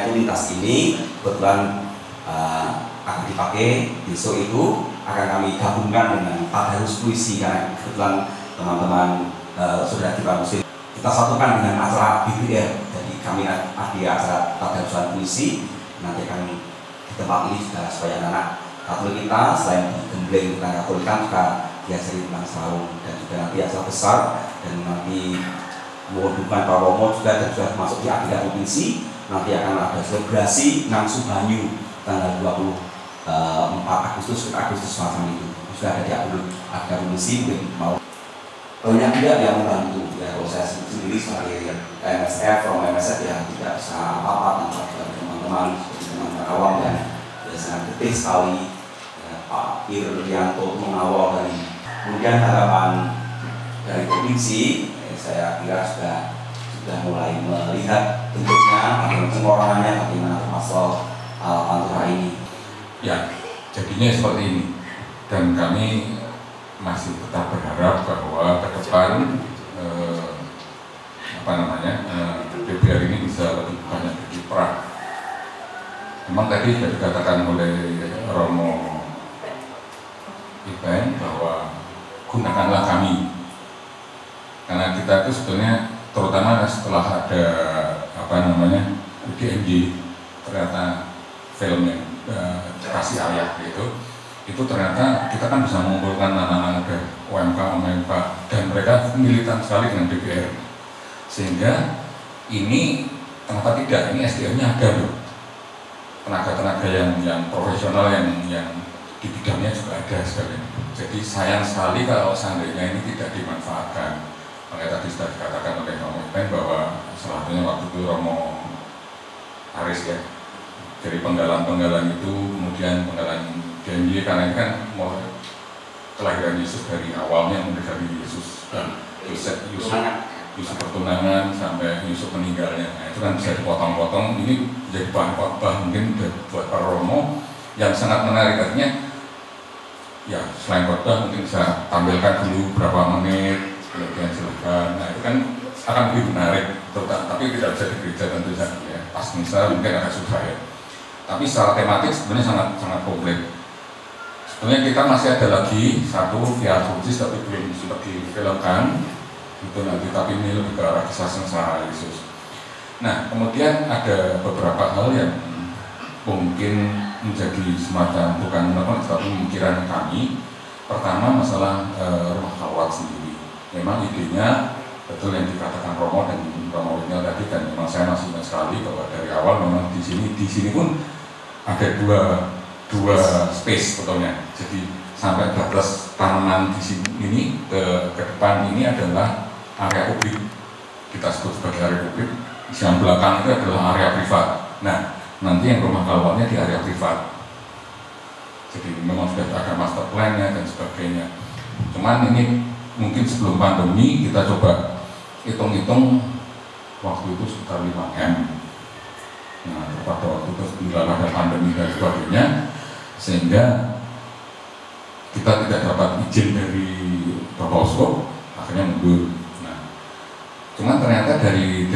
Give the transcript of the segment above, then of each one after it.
area itu lintas ini kebetulan akan dipakai besok itu akan kami gabungkan dengan tadarus puisi, karena kebetulan teman-teman sudah kita muslim kita satukan dengan acara BBR. Jadi kami ada acara tadarusan puisi nanti akan di tempat ini juga supaya anak Katolik kita selain digembleng tentang Katolikan juga diajari tentang saung, dan juga nanti acara besar dan nanti menghubungkan Pak Romo juga dan sudah masuk di agenda provinsi. Nanti akan ada selebrasi Nangsu Banyu tanggal 24 Agustus semacam itu sudah ada di agenda provinsi. Mungkin mau banyak pihak yang membantu ya. Kalau saya sendiri sebagai MSF, from MSF ya tidak bisa apa-apa tanpa teman-teman seperti teman-teman awam dan ya, sangat detik sekali ya, Pak Irianto mengawal dari. Kemudian harapan dari provinsi saya kira sudah mulai melihat bentuknya, bagaimana pengorangannya, bagaimana termasuk pantura ini. Ya, jadinya seperti ini. Dan kami masih tetap berharap bahwa ke depan DPR ini bisa lebih banyak berkiprah. Memang tadi sudah dikatakan oleh Romo Iben bahwa gunakanlah kami, karena kita itu sebetulnya terutama setelah ada UGMJ, ternyata film yang kasih ayah gitu, itu ternyata kita kan bisa mengumpulkan anak-anak dari UMK, dan mereka militan sekali dengan DPR, sehingga ini kenapa tidak, ini SDM-nya ada loh, tenaga-tenaga yang profesional yang di bidangnya juga ada sekali. Jadi sayang sekali kalau seandainya ini tidak dimanfaatkan. Makanya tadi sudah dikatakan oleh Romo Iben bahwa salah satunya waktu itu Romo Aris ya, dari penggalan-penggalan itu, kemudian penggalan janji, karena ini kan mau kelahiran Yesus dari awalnya, mulai dari Yesus Yusuf pertunangan sampai Yusuf meninggalnya. Nah, itu kan bisa dipotong-potong, ini jadi bahan khotbah mungkin buat para Romo yang sangat menarik. Artinya ya selain khotbah mungkin bisa tampilkan dulu berapa menit, kemudian silahkan. Nah itu kan akan lebih menarik, tapi tidak bisa di gereja tentu saja ya. Pas misal mungkin agak susah ya. Tapi secara tematik sebenarnya sangat komplit. Sebenarnya kita masih ada lagi satu Via Crucis tapi belum sempat difilmkan itu nanti, tapi ini lebih ke arah kisah sengsara Yesus. Nah kemudian ada beberapa hal yang mungkin menjadi semacam bukan tapi pemikiran kami. Pertama masalah rumah khalwat sendiri. Memang idenya betul yang dikatakan Romo dan Romo Winel tadi, dan memang saya masih ingat sekali bahwa dari awal memang di sini pun ada dua space sebetulnya. Jadi sampai 12 tanaman di sini ini ke depan ini adalah area publik, kita sebut sebagai area publik. Yang belakang itu adalah area privat. Nah nanti yang rumah khalwatnya di area privat. Jadi memang sudah ada master plan-nya dan sebagainya. Cuman ini mungkin sebelum pandemi kita coba hitung-hitung waktu itu sekitar 5M. Nah pada waktu itu bila ada pandemi dan sebagainya, sehingga kita tidak dapat izin dari Bapak Uskup, akhirnya mundur. Nah, cuman ternyata dari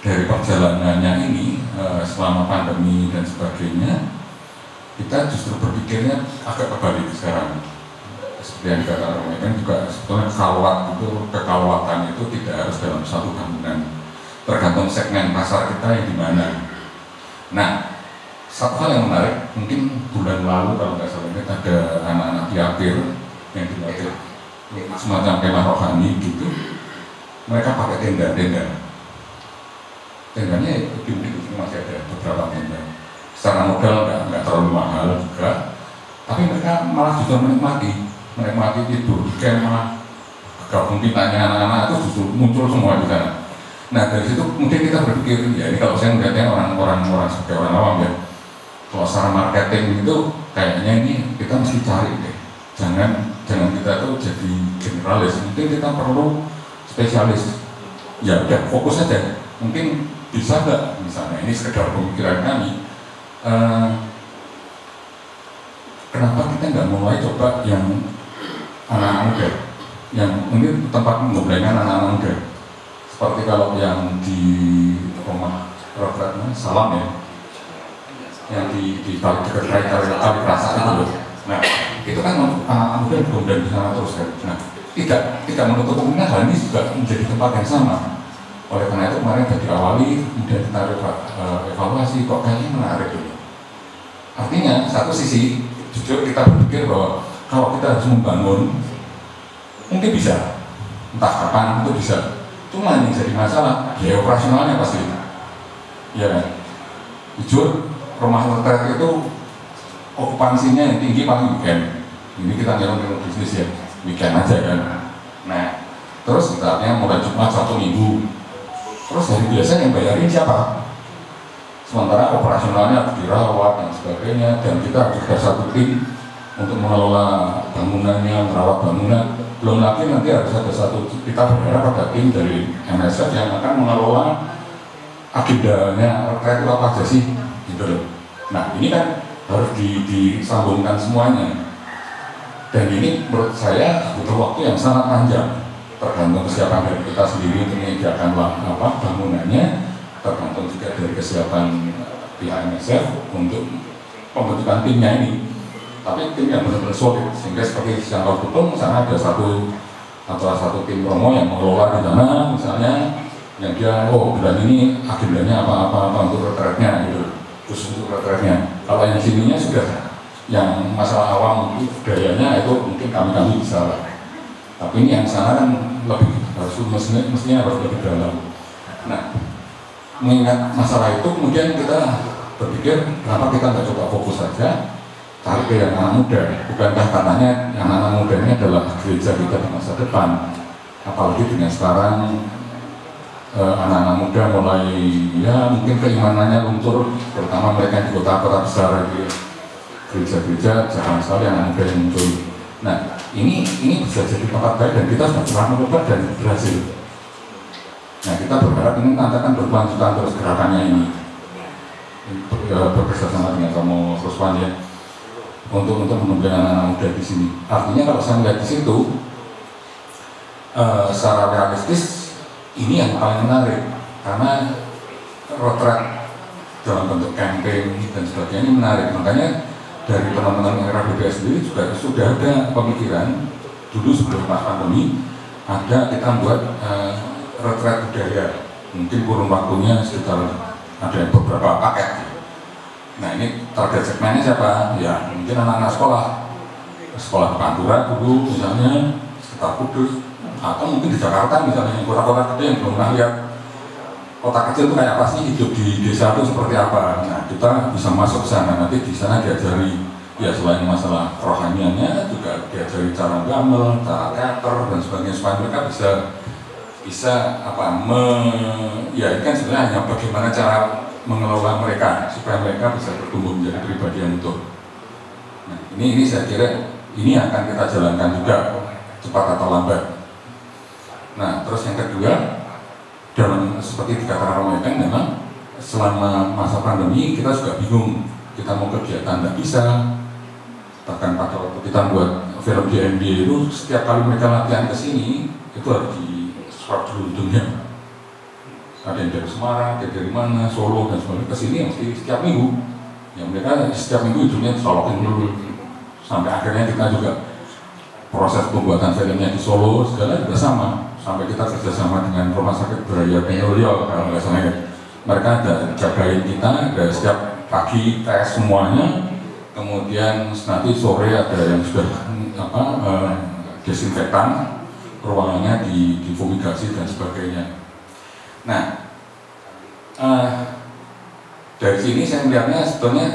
perjalanannya ini selama pandemi dan sebagainya, kita justru berpikirnya agak kebalik sekarang. Seperti yang dikatakan Romo kan juga sebetulnya kekalwatan itu tidak harus dalam satu bangunan, tergantung segmen pasar kita yang di mana. Nah, satu hal yang menarik, mungkin bulan lalu kalau nggak salah ada anak-anak Tiapir yang dilatih semacam kemah rohani gitu. Mereka pakai tenda-tenda. Tendanya di masih ada beberapa tenda. Secara modal nggak terlalu mahal juga, tapi mereka malah justru menikmati tidur di kemah, gabung pintanya anak-anak itu justru muncul semua di sana. Nah dari situ mungkin kita berpikir, ya ini kalau saya melihatnya orang-orang sebagai orang awam ya, kalau secara marketing itu kayaknya ini kita mesti cari deh, jangan kita tuh jadi generalis, mungkin kita perlu spesialis. Ya udah fokus aja, mungkin bisa nggak misalnya, ini sekedar pemikiran kami, kenapa kita nggak mulai coba yang anak-anak muda, yang mungkin tempat menggemblengan anak-anak muda, seperti kalau yang di rumah Robert Salam ya, yang di dekat kali rasa itu loh. Nah itu kan mungkin kemudian di sana terus kan. Nah tidak menutup kemungkinan hal ini juga menjadi tempat yang sama. Oleh karena itu kemarin sudah diawali, kemudian kita evaluasi, kok kayaknya menarik dulu. Artinya satu sisi jujur kita berpikir bahwa kalau kita harus membangun mungkin bisa, entah kapan itu bisa. Cuma yang jadi masalah biaya operasionalnya pasti. Ya kan? Jujur rumah retret itu okupansinya yang tinggi paling weekend. Ini kita jalan bisnis ya, weekend aja kan. Nah, terus misalnya mulai Jumat Sabtu Minggu. Terus hari biasa yang bayarin siapa? Sementara operasionalnya harus dirawat dan sebagainya, dan kita harus ada satu tim untuk mengelola bangunannya, merawat bangunan. Belum lagi nanti harus ada kita berharap ada tim dari MSF yang akan mengelola agendanya retret itu apa aja sih, gitu loh. Nah ini kan harus disambungkan semuanya, dan ini menurut saya butuh waktu yang sangat panjang, tergantung kesiapan dari kita sendiri untuk menyediakan bangunannya, tergantung juga dari kesiapan pihak MSF untuk pembentukan timnya ini. Tapi tim yang benar-benar solid, sehingga seperti yang kalau betul misalnya ada satu tim promo yang mengelola di sana misalnya, yang dia bulan ini agendanya apa untuk retretnya gitu, khusus untuk retretnya. Kalau yang sininya sudah yang masalah awam budayanya itu mungkin kami bisa lah. Tapi ini yang sana kan lebih mestinya harus lebih dalam. Nah, mengingat masalah itu kemudian kita berpikir kenapa kita nggak coba fokus saja tarik ke yang anak muda. Bukankah katanya yang anak muda ini adalah gereja kita di masa depan, apalagi dengan sekarang anak-anak muda mulai ya mungkin keimanannya luntur, terutama mereka di kota-kota besar di gereja-gereja, jangan sekali anak muda yang muncul. Nah ini bisa jadi tempat baik dan kita sudah pernah mencoba dan berhasil. Nah kita berharap ini nanti akan berkelanjutan terus gerakannya ini, bekerjasama dengan kamu Ruswan ya, untuk menumbuhkan anak-anak muda di sini. Artinya kalau saya melihat di situ secara realistis ini yang paling menarik, karena retret dalam bentuk campaign dan sebagainya ini menarik. Makanya dari teman-teman era BPS sendiri juga sudah ada pemikiran dulu sebelum pas pandemi, ada kita buat retret budaya, mungkin kurun waktunya sekitar ada beberapa paket. Nah ini target segmennya siapa? Ya mungkin anak-anak sekolah Pantura dulu misalnya, sekitar Kudus, atau mungkin di Jakarta misalnya, kota-kota gede yang belum pernah lihat kota kecil itu kayak apa sih, hidup di desa itu seperti apa. Nah kita bisa masuk ke sana, nanti di sana diajari ya selain masalah rohaniannya juga diajari cara gamel, cara teater dan sebagainya, supaya mereka bisa ya ini kan sebenarnya hanya bagaimana cara mengelola mereka supaya mereka bisa bertumbuh menjadi pribadi yang utuh. Nah ini saya kira ini akan kita jalankan juga cepat atau lambat. Nah, terus yang kedua, dalam seperti dikatakan Romo Ekeng, memang selama masa pandemi kita juga bingung, kita mau kegiatan tidak bisa. Bahkan pada waktu kita buat film DMD itu, setiap kali mereka latihan ke sini, itu harus di swab dulu untungnya. Ada yang dari Semarang, ada dari mana, Solo dan sebagainya, ke sini mesti setiap minggu. Ya mereka setiap minggu ujungnya disolokin dulu, sampai akhirnya kita juga proses pembuatan filmnya di Solo segala juga sama. Sampai kita kerjasama dengan Rumah Sakit Braya Penolio kalau nggak salah ya. Mereka ada jagain kita, ada setiap pagi tes semuanya, kemudian nanti sore ada yang sudah desinfektan ruangannya, difumigasi dan sebagainya. Nah dari sini saya melihatnya sebetulnya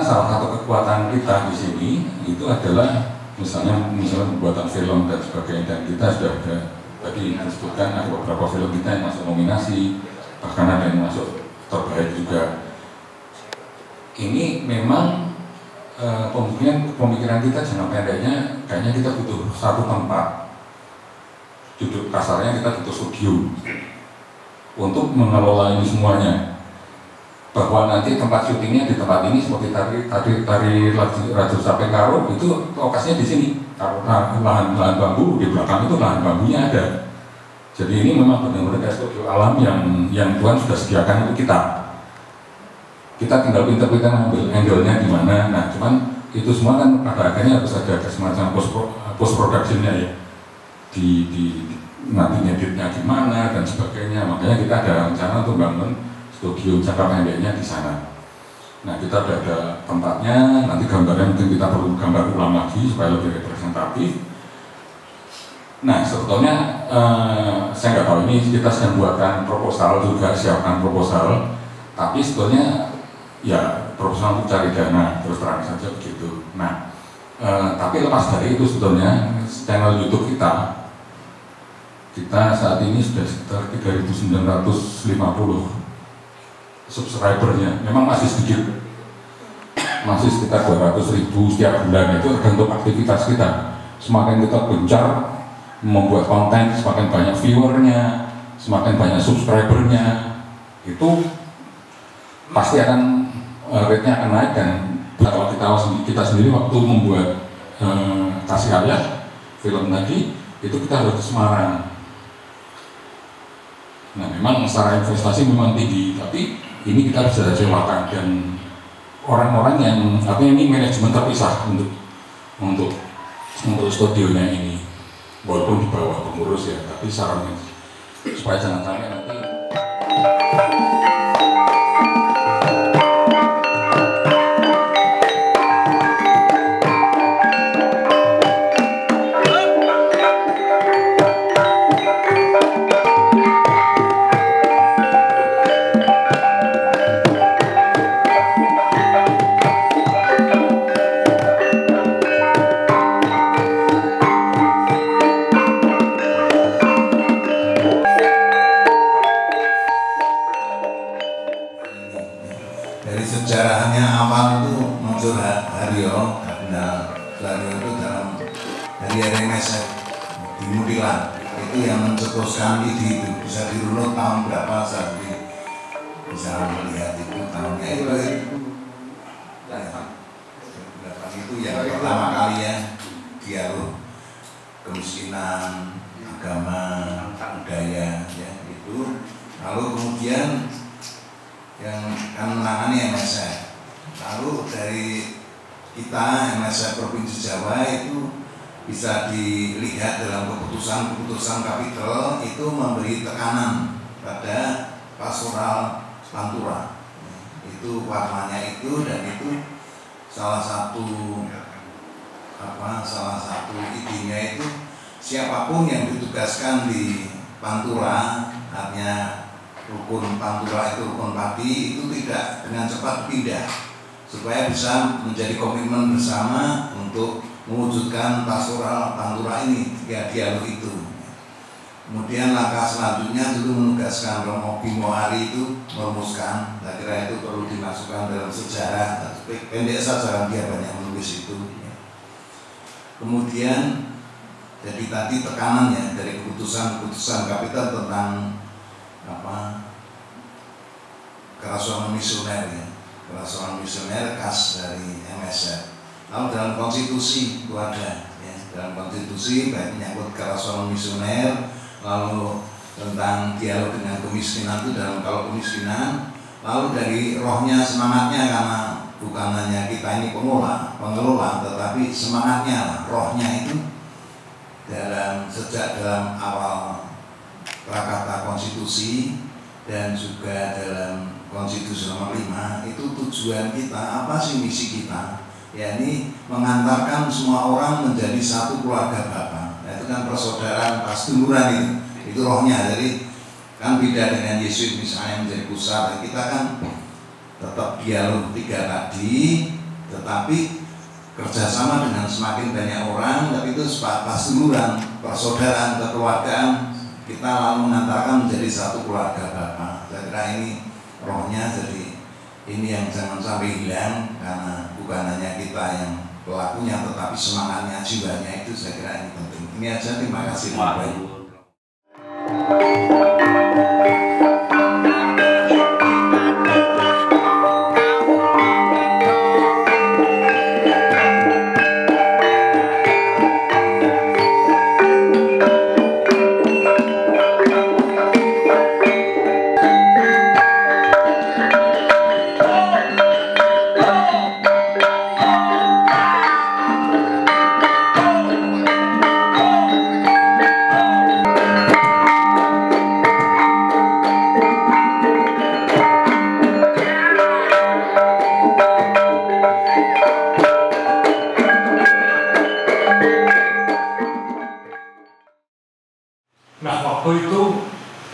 salah satu kekuatan kita di sini itu adalah misalnya pembuatan film dan sebagainya, dan kita sudah ada tadi disebutkan ada beberapa film kita yang masuk nominasi, bahkan ada yang masuk terbaik juga. Ini memang pemikiran kita jangka pendeknya kayaknya kita butuh satu tempat, duduk kasarnya kita butuh studio untuk mengelola ini semuanya, bahwa nanti tempat syutingnya di tempat ini seperti tari Raja Sampai Karo itu lokasinya di sini. Lahan bambu di belakang itu lahan bambunya ada. Jadi ini memang benar-benar kayak studio alam yang Tuhan sudah sediakan untuk kita. Kita tinggal pinter-pinter ngambil angle-nya di mana. Nah, cuman itu semua kan pada akhirnya harus ada semacam post production-nya ya. Nanti ngeditnya gimana dan sebagainya. Makanya kita ada rencana untuk bangun studio jangka pendeknya di sana. Nah, kita sudah ada tempatnya. Nanti gambarnya mungkin kita perlu gambar ulang lagi supaya lebih representatif. Nah, sebetulnya saya nggak tahu, ini kita sedang buatkan proposal juga, siapkan proposal, tapi sebetulnya ya proposal untuk cari dana, terus terang saja begitu. Nah, tapi lepas dari itu sebetulnya channel YouTube kita saat ini sudah sekitar 3.950 subscribernya. Memang masih sedikit, masih sekitar 200.000 setiap bulan. Itu tergantung aktivitas kita. Semakin kita gencar membuat konten, semakin banyak viewernya, semakin banyak subscribernya, itu pasti akan rate-nya akan naik. Dan kalau kita sendiri waktu membuat Kasih Ayah film tadi, itu kita harus ke Semarang. Nah, memang secara investasi memang tinggi, tapi ini kita bisa sewakan dan orang-orang yang artinya ini manajemen terpisah untuk studionya ini. Walaupun di bawah pengurus ya, tapi sarannya supaya jangan sampai nanti sejarahnya awal itu muncul Haryo, Kardinal Haryo itu dari RMSF di Mudilan, itu yang mencetuskan ide itu. Bisa dirunut tahun berapa, saya bisa melihat itu tahunnya itu yang pertama kali ya, dialog kemiskinan, agama, budaya ya itu. Lalu kemudian yang akan menangani MSF. Lalu dari kita MSF Provinsi Jawa itu bisa dilihat dalam keputusan kapital itu memberi tekanan pada pastoral Pantura. Itu warnanya itu, dan itu salah satu idenya itu siapapun yang ditugaskan di Pantura, artinya rukun Pantura itu rukun Pati, itu tidak dengan cepat pindah, supaya bisa menjadi komitmen bersama untuk mewujudkan pastoral Pantura ini, ya dialog itu. Kemudian langkah selanjutnya dulu menugaskan Romo Bimo Ari itu merumuskan, saya kira itu perlu dimasukkan dalam sejarah, pendek saja dia banyak menulis itu. Kemudian jadi tadi tekanannya dari keputusan kapital tentang kerasuan misioner ya, kerasuan misioner khas dari MSF. Lalu dalam konstitusi itu ada ya, dalam konstitusi baik menyangkut kerasuan misioner, lalu tentang dialog dengan kemiskinan itu dalam kalau kemiskinan, lalu dari rohnya, semangatnya, karena bukan hanya kita ini pengelola, tetapi semangatnya, rohnya itu sejak dalam awal Prakata Konstitusi dan juga dalam Konstitusi nomor 5 itu tujuan kita, apa sih misi kita? Ya ini mengantarkan semua orang menjadi satu keluarga Bapa. Nah, itu kan persaudaraan pasduluran itu rohnya. Jadi kan beda dengan Yesus misalnya menjadi pusat. Kita kan tetap dialog 3 tadi, tetapi kerjasama dengan semakin banyak orang, tapi itu pasduluran, persaudaraan, kekeluargaan. Kita lalu mengantarkan menjadi satu keluarga Bapa. Saya kira ini rohnya, jadi ini yang jangan sampai hilang, karena bukan hanya kita yang pelakunya, tetapi semangatnya, jiwanya itu saya kira ini penting. Ini aja, terima kasih.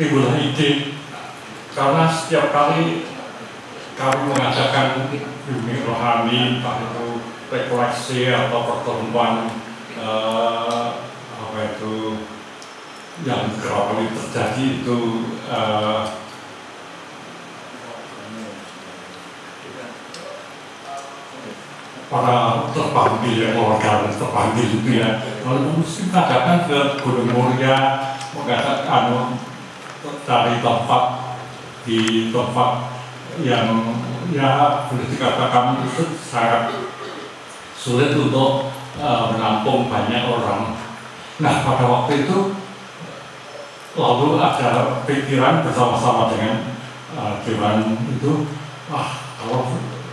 timbul ide, karena setiap kali kami mengadakan bimbing rohani, entah itu rekoleksi atau pertemuan yang kerap kali terjadi itu para terpanggil ya, keluarga terpanggil itu ya, kalau mesti mengadakan ke Gunung Muria, mengadakan cari tempat di tempat yang ya boleh dikatakan itu sangat sulit untuk menampung banyak orang. Nah pada waktu itu lalu ada pikiran bersama-sama dengan Dewan itu, kalau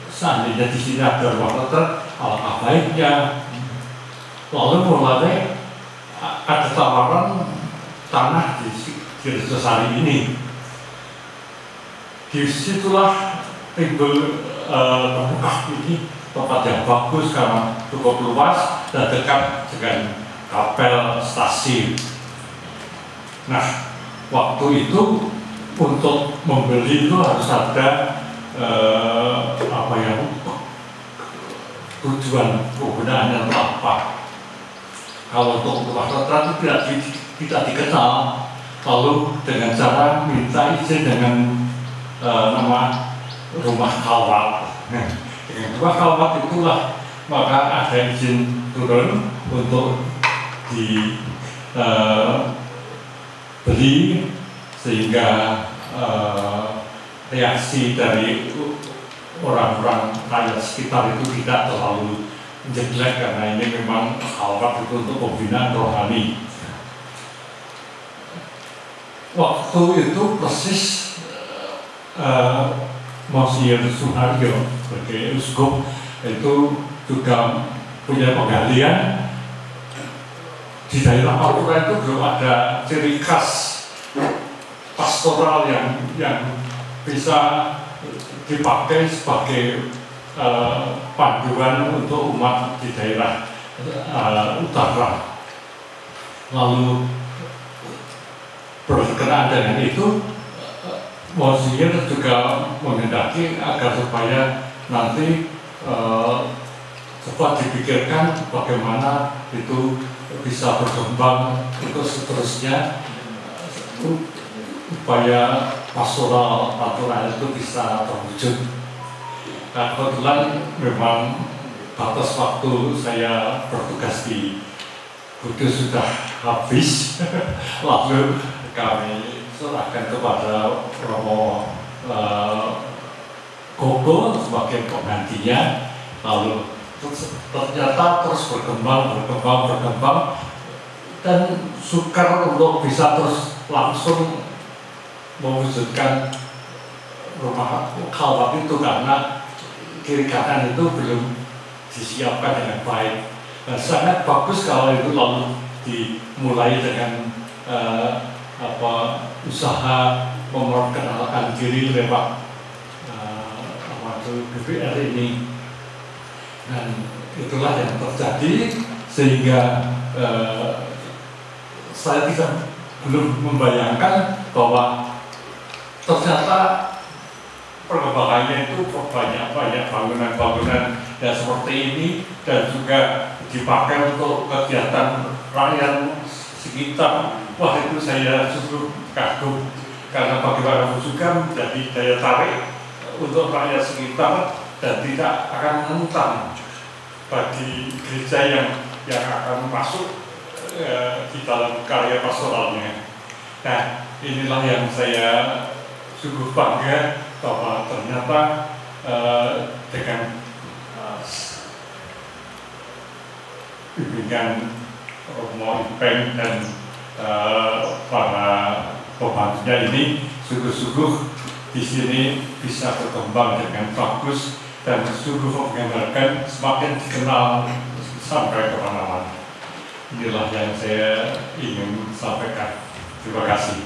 seandainya di sini ada rumah dokter, alangkah baiknya. Lalu mulai ada tawaran tanah di Sari ini. Disitulah timbul ini tempat yang bagus karena cukup luas dan dekat dengan kapel stasiun. Nah, waktu itu untuk membeli itu harus ada tujuan penggunaannya untuk apa. Kalau untuk rumah dokter itu tidak dikenal, lalu dengan cara minta izin dengan nama rumah kawat. Dengan rumah kawat itulah maka ada izin turun untuk dibeli, sehingga reaksi dari orang-orang rakyat sekitar itu tidak terlalu jelek, karena ini memang kawat itu untuk pembinaan rohani. Waktu itu persis Monsignor Suharyo sebagai uskup itu juga punya penggalian di daerah Papua. Itu belum ada ciri khas pastoral yang bisa dipakai sebagai panduan untuk umat di daerah utara. Lalu berkenaan dengan itu, Monsignor juga menghendaki agar supaya nanti coba dipikirkan bagaimana itu bisa berkembang itu seterusnya, supaya pastoral itu bisa terwujud. Nah, kebetulan memang batas waktu saya bertugas di Kudus sudah habis, lalu kami serahkan kepada Romo Gogo sebagai penggantinya. Lalu ternyata terus berkembang dan sukar untuk bisa terus langsung mewujudkan rumah kawat itu, karena kiri kanan itu belum disiapkan dengan baik. Sangat bagus kalau itu lalu dimulai dengan usaha memperkenalkan diri lewat BPR ini, dan itulah yang terjadi, sehingga saya belum membayangkan bahwa ternyata perkembangannya itu banyak bangunan-bangunan yang seperti ini, dan juga dipakai untuk kegiatan rakyat sekitar. Wah, itu saya justru kagum, karena bagaimana juga menjadi daya tarik untuk rakyat sekitar dan tidak akan menentang bagi gereja yang akan masuk di dalam karya pastoralnya. Nah, inilah yang saya sungguh bangga bahwa ternyata dengan bimbingan Romo Ipeng dan para pembantunya ini, sungguh-sungguh di sini bisa berkembang dengan bagus dan sungguh menggambarkan semakin dikenal sampai kemana-mana. Inilah yang saya ingin sampaikan. Terima kasih.